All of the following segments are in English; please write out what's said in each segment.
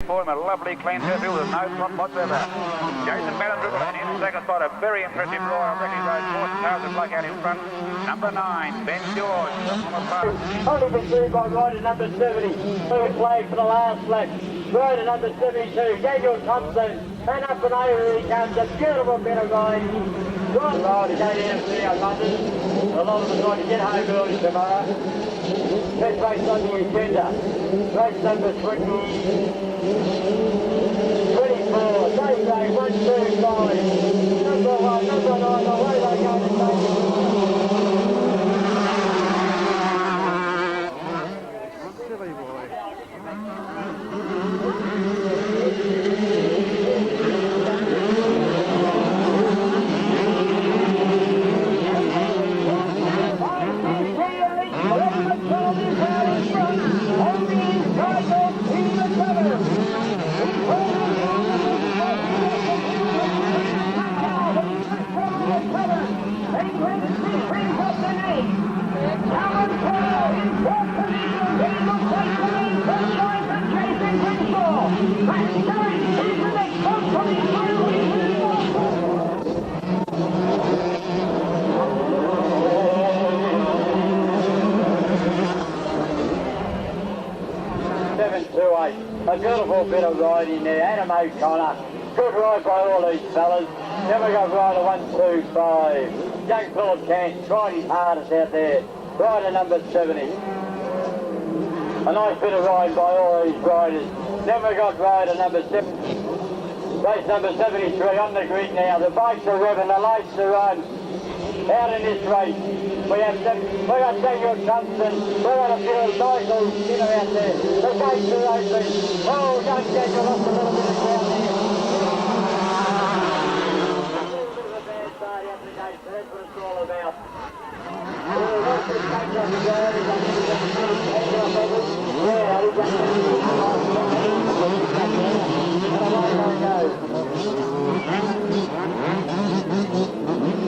For him, a lovely clean field with no problem whatsoever. Jason Ballard dribbled in second spot, a very impressive Royal Ricky Rose, 4,000 bloke out in front. Number 9, Ben George. Only pursued by rider number 70. Third flag for the last lap. Rider number 72, Daniel Thompson. And up and over he comes, a beautiful bit of ride. Good ride to go down to our London. A lot of us like to get home early tomorrow. First race on the agenda. Race number 24. Same day, 1, 2, 5. Number 1, number 9, away they go to Silly boy. A beautiful bit of ride in there, Adam O'Connor. Good ride by all these fellas. Then we got rider 1, 2, 5. Young Philip Kent tried his hardest out there. Rider number 70. A nice bit of ride by all these riders. Then we got rider number 7. Race number 73 on the grid now. The bikes are revving, the lights are on. Out in this race. We got Daniel Thompson, we got a few cycles out there. The gates are open. Oh, young Daniel lost a little bit of ground there. A little bit of a bad start out the gate, so that's what it's all about. Oh, what's this coach on the ground? He's got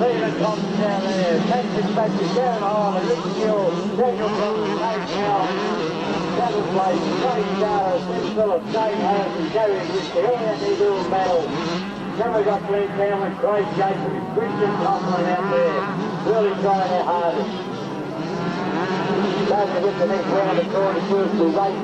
Stephen Thompson down there, Patrick Baccus, Darren Harley, Rick Gill, Daniel Thompson, Nate Powell, Travis Blake, Craig Dara, Tim Phillips, Dave Harrison, Gary Whiskey, all that need all battle. Then we got Glenn Cameron, Craig Jason, Christian Thompson out there, really trying their hardest. Don't forget the next round of 42 to race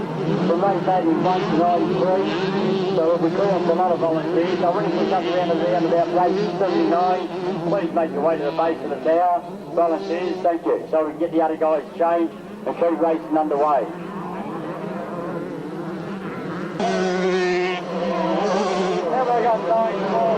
from race 81 to 93. So we'll be calling for a lot of volunteers. So when you pick up around about race 79, please make your way to the base of the tower. Volunteers, thank you. So we can get the other guys changed and keep racing underway. Now we got 9 more.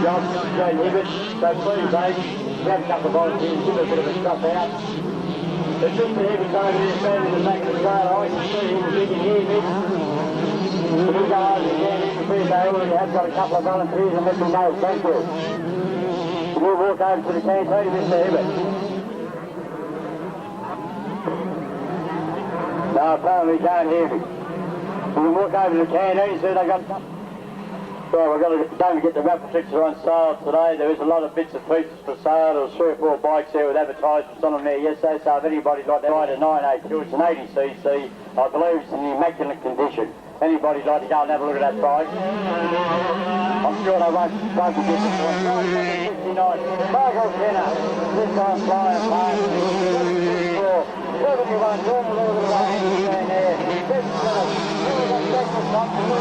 Job, Joe Hibbert, so please, mate, grab a couple of volunteers, give a bit of a stuff out. There's just the Hibbert over there standing in the back of the trailer. I can see him if he can hear me. We'll go over again, you can see if they already have got a couple of volunteers and let me know, thank you. We'll walk over to the canteen, Mr. Hibbert. No, apparently he can't hear me. We can walk over to the canteen, see they got... Well, we've got to, don't forget the raffle tickets are on sale today. There is a lot of bits and pieces for sale. There was 3 or 4 bikes there with advertisements on them there yesterday. So if anybody'd like to ride a 982, it's an 80cc. I believe it's in immaculate condition. Anybody'd like to go and have a look at that bike? I'm sure they won't be disappointed. 69, Michael Kenner. This time flying past. 71, normal order of the there. 57, here we got Baccus Thompson.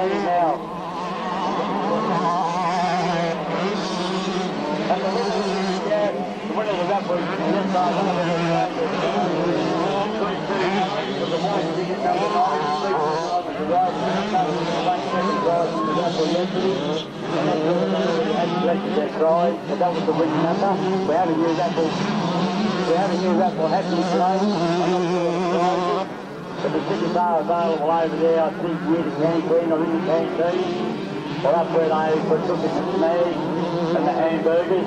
Now. And the winner of the raffle is the side of the white ticket number 9. That was the winning number. We haven't used that for We have a new raffle happening today. I'm not sure what it's but the tickets are available over there, I think, near the canteen or in the canteen. Or up where they partook in the snags and the hamburgers.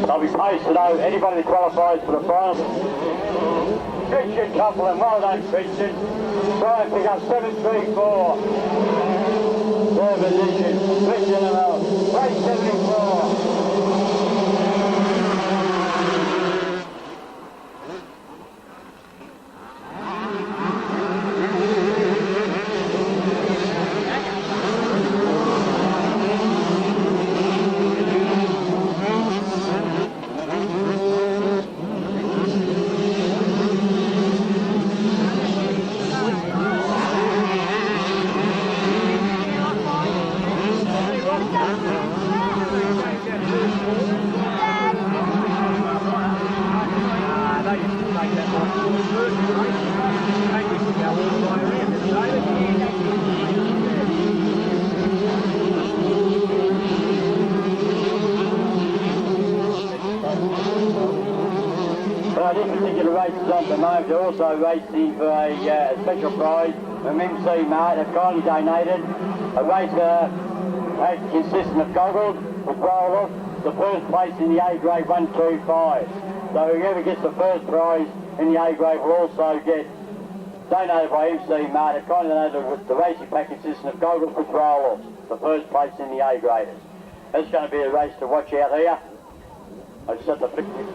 I'll be posted out anybody that qualifies for the final. Christian Copeland, well done Christian. Try and pick up 734. Third position, Christian Lamel, 874. This particular race is on the moment. They're also racing for a special prize from MC Marsh. They've kindly donated a race consisting of goggles with rollers. The first place in the A grade 125. So whoever gets the first prize in the A grade will also get donated by MC Marsh. They've kindly donated the racing pack consisting of goggles with rollers. The first place in the A graders. It's going to be a race to watch out here. I just have to flick it.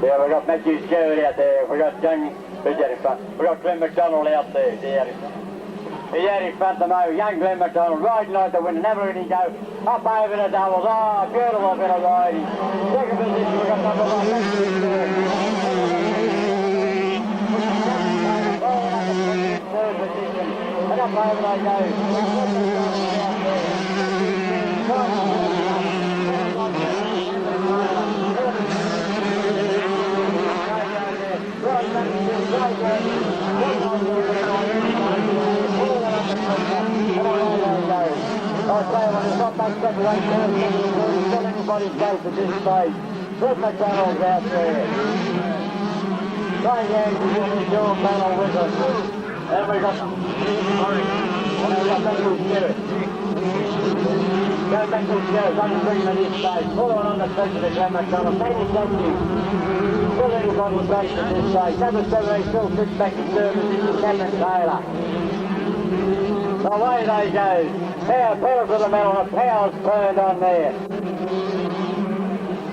Yeah, we've got Matthew Stewart out there. We've got Jamie, who's out in front? We've got Glenn McDonald out there. He's out in front. He's out in front of me. Young Glenn McDonald riding like the wind. Never really go up over the doubles. Oh, beautiful bit of riding. Second position, we've got number 1, Matthew Stewart. Third position. And up over they go. I say when it's not much separation, it's not anybody's place at this stage. Fred McDonald's out there. Trying to do a battle with us. And we got Matthew Stewart. Go Matthew Stewart, only bringing at this stage. Full on the stretch of the Glenn McDonald. Thank you. Still anybody's place at this stage. Number 7 still sits back in service. This is Cameron Taylor. Away they go. Power for the medal. The power's turned on there.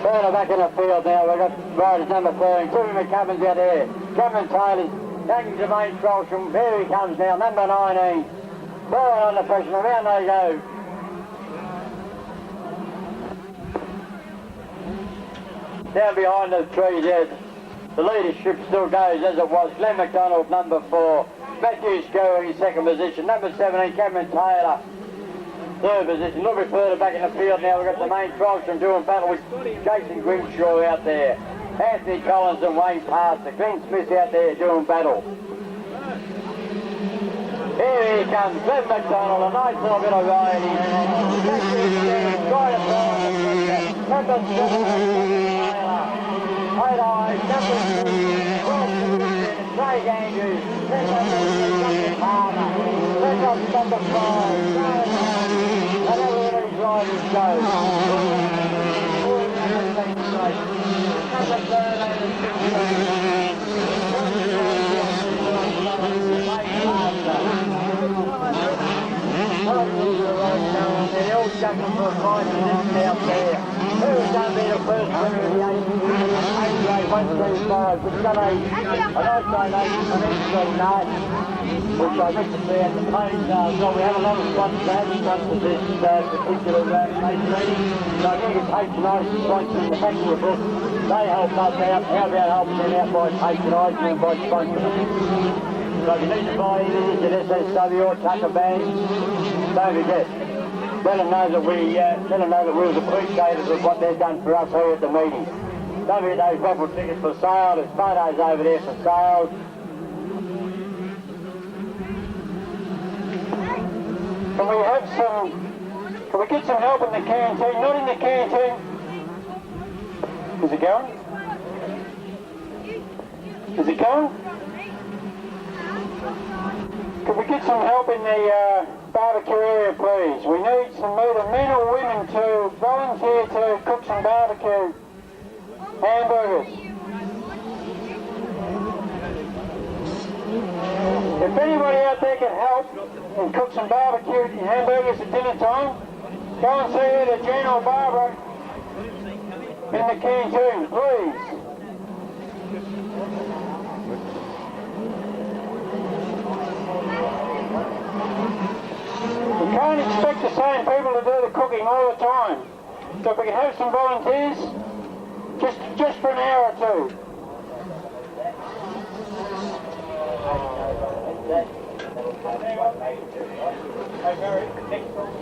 Further back in the field now. We've got riders number 13. Timmy McCubbin's out there. Cameron Taylor's young Jermaine Trollsham. Here he comes now. Number 19. Forward on the pressure. Around they go. Down behind the trees there. The leadership still goes as it was. Glenn McDonald, number 4. Matthew Stewart in second position. Number 17, Cameron Taylor. Third position. A little bit further back in the field now. We've got the main Trollsham doing battle with Jason Grimshaw out there. Anthony Collins and Wayne Parser. Glenn Smith out there doing battle. Here he comes, Glenn McDonald, a nice little bit of riding. Matthew Stewart, right up number 7, Taylor. High number 2, Craig Andrews. Number Palmer. Number 5. And everybody's riders go. Number 13. They're all jumping for a fight out there. Who's going to be the first winner of the 8-grade 135? We've got a nice donation from Eastern Night, which I get to see at the page. So we have a lot of sponsors that sponsor this particular race meeting. So I think it's patronised and sponsored in the back of the book. They help us out. How about helping them out by patronising and by sponsoring them? So if you need to buy anything at SSW or Tucker Band, don't forget. Let them know that we was appreciative of what they've done for us here at the meeting. Don't forget those raffle tickets for sale. There's photos over there for sale. Can we get some help in the canteen? Not in the canteen. Is it going? Is it going? Could we get some help in the barbecue area, please? We need either men or women to volunteer to cook some barbecue hamburgers. If anybody out there can help and cook some barbecue hamburgers at dinner time, go and see either Jen or Barbara in the canteen, please. We can't expect the same people to do the cooking all the time. So if we can have some volunteers, just for an hour or two.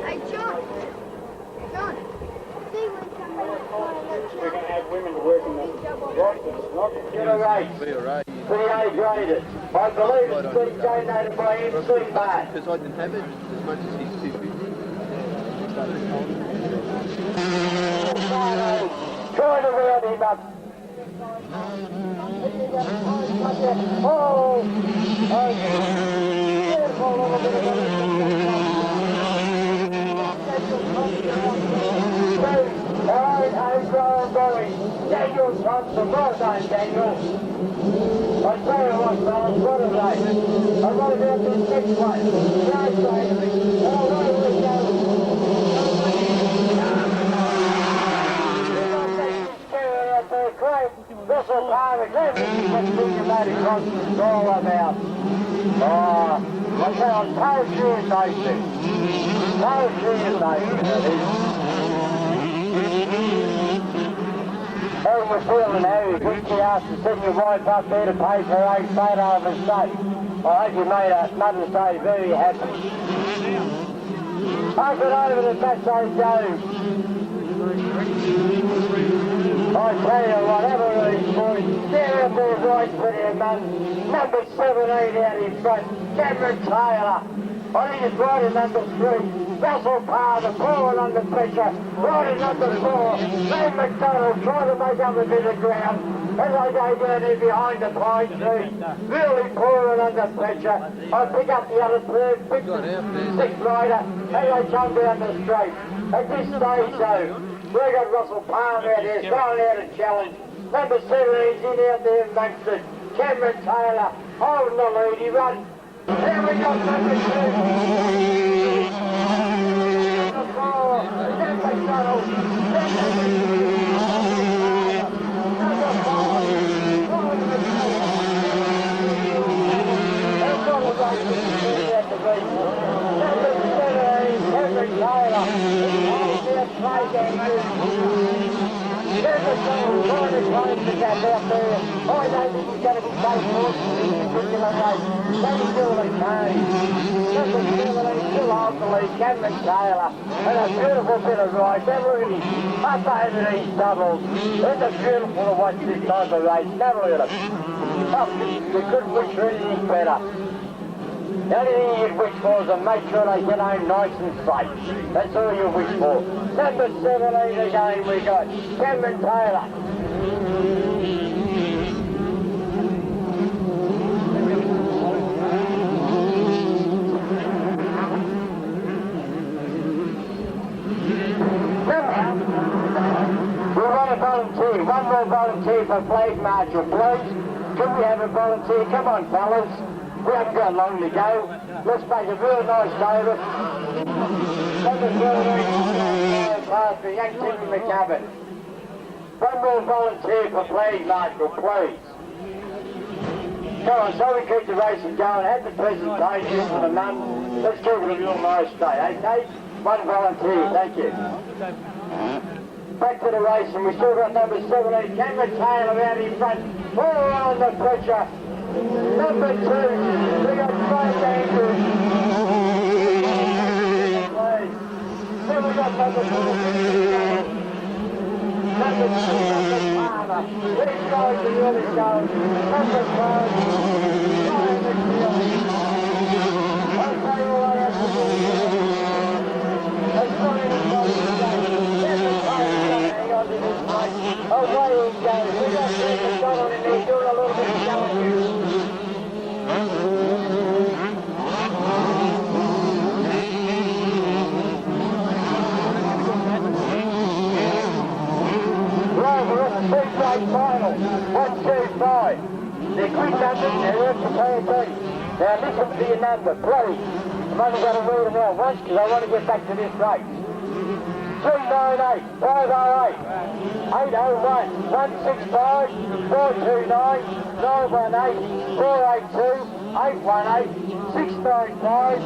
Hey, John. John. We're going to have women working the not get a race. Pretty A-graded. I believe it's been donated by MC Marsh. Because I didn't have it as much as he's too busy. Try to round him up. Oh! Beautiful little bit of Alright, going. Daniel Thompson, well done, Daniel. I tell you what, fellas, what a race. I've got to be up to the next one. Great race. All right, we go. Great. This'll power again. Let's think about it, because it's all about. Oh, I say on parachute nation. Parachute nation, it is. How are you feeling, Harry? Didn't you ask to send your wife up there to pay for her own photo of a state? I hope you made her Mother's Day very happy. Pass it over to Baccus Jones. I tell you what, have a race, boys. There up there, right for their man. Number 17 out in front, Cameron Taylor. I think it's right in number 3. Russell Parr, the forward under pressure. Right in number 4. Van McDonald trying to make up a bit of ground. As I go down there behind the pine tree, really pouring under pressure. I pick up the other third, 56th rider as I come down the straight. At this stage though, we've got Russell Parr out there, going out to challenge. Number 17's in out there amongst it. Cameron Taylor holding the lead, he runs. Here we go, number 2. Number 4, Van McDonald. Number 5, Number 17, Cameron Taylor. There's a goal, trying to close the gap out there. I don't think he's going to be safe for this particular race. That's still the cage. Number 17, still on the lead, Cameron Taylor. And a beautiful bit of ride. They're really up over these doubles. It's beautiful to watch this type of race. Have a look at them. Oh, we couldn't wish for anything better. The only thing you'd wish for is to make sure they get home nice and safe. That's all you wish for. Number 17 again we got, Cameron Taylor. We want a volunteer, one more volunteer for flag marshal, please. Could we have a volunteer? Come on, fellas. We haven't got long to go. Let's make a real nice day of it. Number 13, past the young Timmy McCabbin. One more volunteer for flag marshal, please. Come on, so we keep the racing going. Have the presentation for the mum. Let's keep it a real nice day, okay? One volunteer, thank you. Back to the racing. We still got number 17, Cameron Taylor out in front. All under pressure. Number 2, we got Craig Andrews. Then we got number 4, number 2, number Palmer. These guys are really going. Number 5, Ryan McNeil. I'll tell you what I have to do. It's not anybody to say. Number 5 is going to hang on to this race. Away he goes. We got Greg McDonald in there doing a little bit of showing you. Right, we're at the C-grade final. 1-2-5. They're quick numbers, they're up to PB. Now listen to your number, please. I'm only going to read them out once because I want to get back to this race. 398, 508, 801, 165, 429, 918, 482, 818, 695,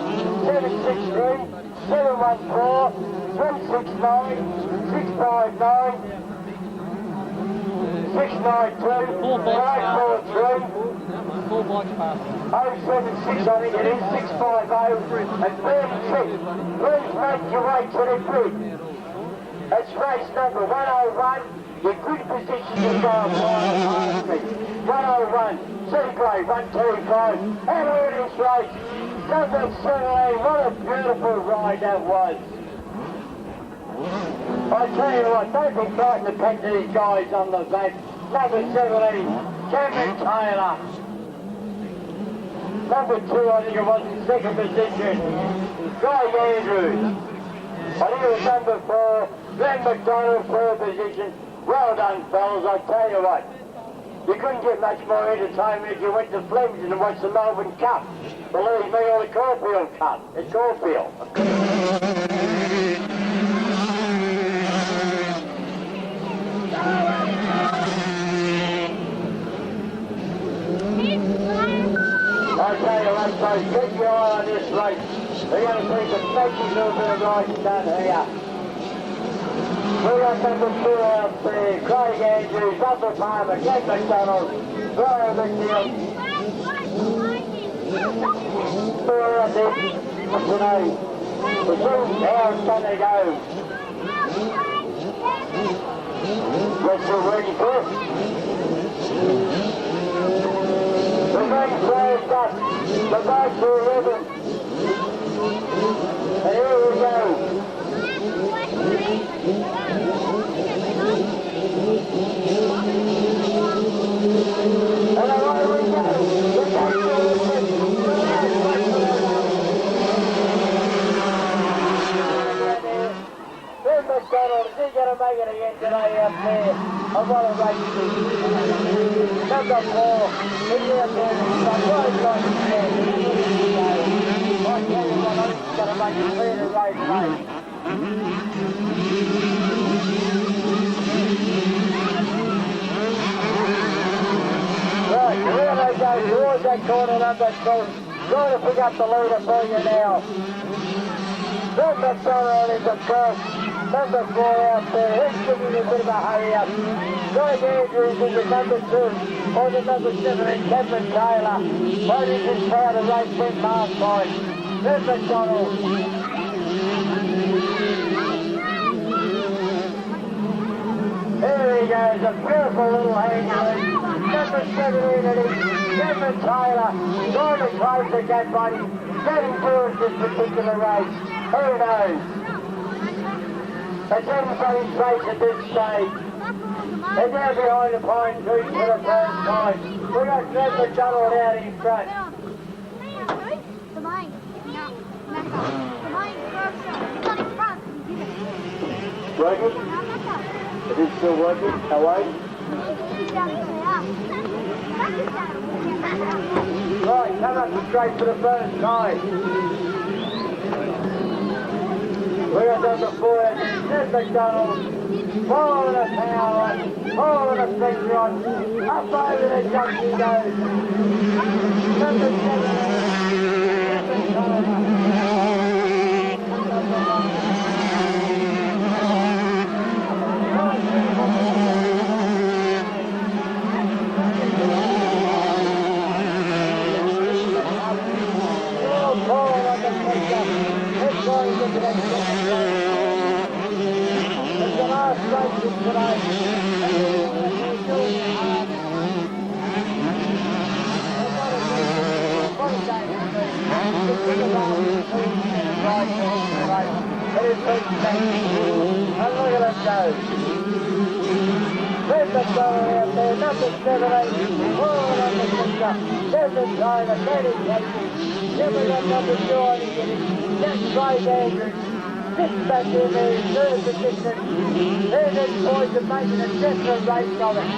763, 714, 369, 659, 692, 543, 076, I think it is, 650, and 36. Please make your way to the grid. That's race number 101. Your good position to go on 101, C-grade 125. And in this race, number 17, what a beautiful ride that was. I tell you what, don't be frightened to pack these guys on the back. Number 17, Cameron Taylor. Number 2, I think it was in second position, Craig Andrews. I think it was number 4, Glenn McDonald, third position. Well done, fellas, I tell you what. You couldn't get much more entertainment if you went to Flemington and watched the Melbourne Cup. Believe me, or the Caulfield Cup at Caulfield. I tell you what, folks, keep your eye on this race. We're going to see some magic little bit of riding done here. We got number 2 out there, Craig Andrews, number Palmer, Glenn McDonald, Ryan McNeil. We're out there, what's the name? We're soon how it's going to go. We're still ready for it. The main flags up, the boats are ribbon. And here we go. And away we go. The boats are ribbon. Ben McDonald, is he going to make it again today out there? I want to race this. Number 4, he's out there, he's got right on his head. I tell you what, I think he's going to make it clear to race. Right, here they go towards that corner, number 2. Trying to pick up the leader for you now. Ben McDonald is the first. Number 4 out there, he's giving you a bit of a hurry up. Craig Andrews is the number 2, or the number 7, Cameron Taylor. Holding his power to race with Marsh by Ben McDonald. Here he goes, a beautiful little hanger. Number 17 it is, Cameron Taylor. Trying to close the gap, buddy. Getting towards this particular race. Who knows? It's anybody's race at this stage. They're now behind the pine trees for the first time. We got Glenn McDonald out in front. Working? It is still working? Away? Right, come up straight for the first time. We got number 4, Glenn McDonald. Ball and a power, ball and a big rod. Up over the junction goes. Number 6 back in the third position. There the boys are making a desperate race of it.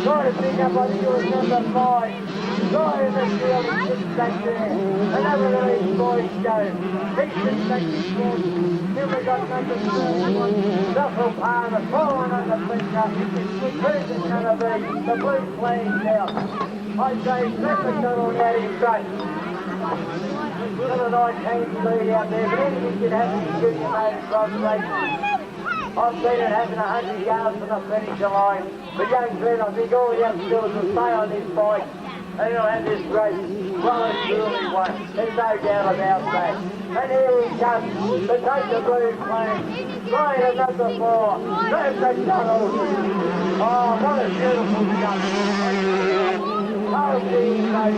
Trying to pick up, I think it was number 5. Right in the field, 6 back there. Another of these boys go. Decent back and forth. Then we got number 31, Russell Palmer, following on the finger. Who's it going to be? The blue flag out. I say, Clifford Donald out in front. Still a 19 lead out there, but anything can happen in junior motocross racing. I've seen it happen 100 yards from the finish line. But young Ben, I think all you have to do is to stay on this bike and he'll have this race well and truly won. There's no doubt about that. And here he comes to take the blue flag. Right at number 4, Clifford Donald. Oh, what a beautiful jump. Oh, geez, mate.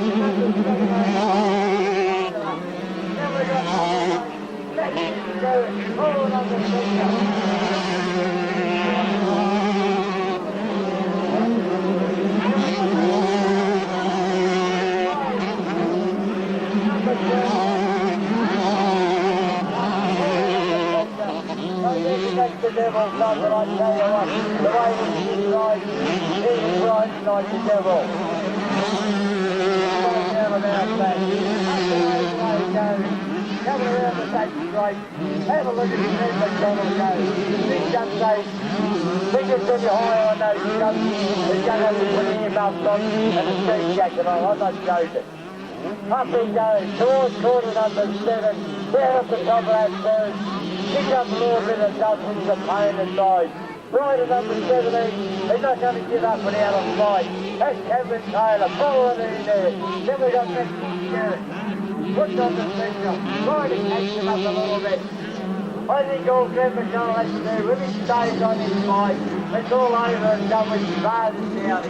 The devil's done, but I tell you what, the way he's riding, he's riding like the devil. Coming around the back straight. Have a look at his head, McDonald goes. Big jump safe. Fingers to be high on those jumps. He's going to have to put earmuffs on and a street jacket on. I'm not joking. Up he goes towards corner number 7. Down at the top of that third. Pick up a little bit of dust from his opponent's side. Right at number 17. He's not going to give up without a fight. That's Kevin Taylor following in there. Then we got Mexican Garrett. Puts on the finger, trying to catch him up a little bit. I think all Kevin McDonald has to do, when he stays on his bike, it's all over and done with his father's down.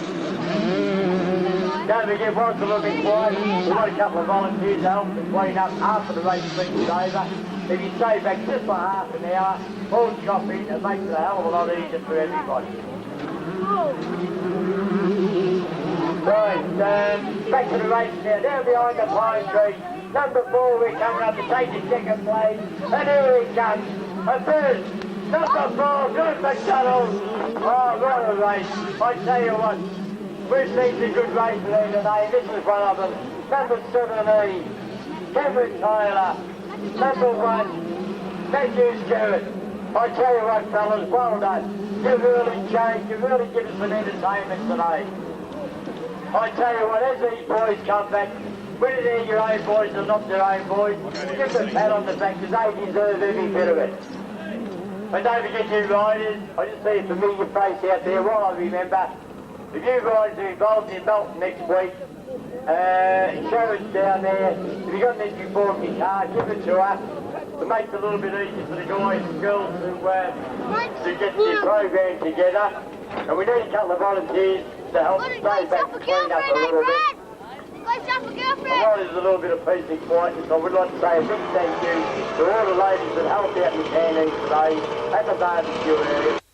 Don't forget, whilst a little bit quiet, we've got a couple of volunteers to help us clean up after the race finishes over. If you stay back just for half an hour, all chop in, it makes it a hell of a lot easier for everybody. Right, back to the race now, down behind the pine tree. Number 4, we're coming up to take the second place, and here he comes. And first, number 4, good McDonald. Oh, what a race. I tell you what, we've seen some good races there today. This is one of them. Number 17, Kevin Taylor. Number 1, Matthew Garrett. I tell you what, fellas, well done. You've really changed, you've really given us some entertainment today. I tell you what, as these boys come back, whether they're your own boys or not their own boys, give them a pat on the back because they deserve every bit of it. And don't forget you riders, I just see a familiar face out there. While I remember, if you riders are involved in Melton next week, Sharon's down there. If you've got an entry form in your car, give it to her. It makes it a little bit easier for the guys and girls to get their program together. And we need a couple of volunteers to help stay back and clean up a little bit. While there's a little bit of peace and quietness, I would like to say a big thank you to all the ladies that helped out in the canteen today at the barbecue area.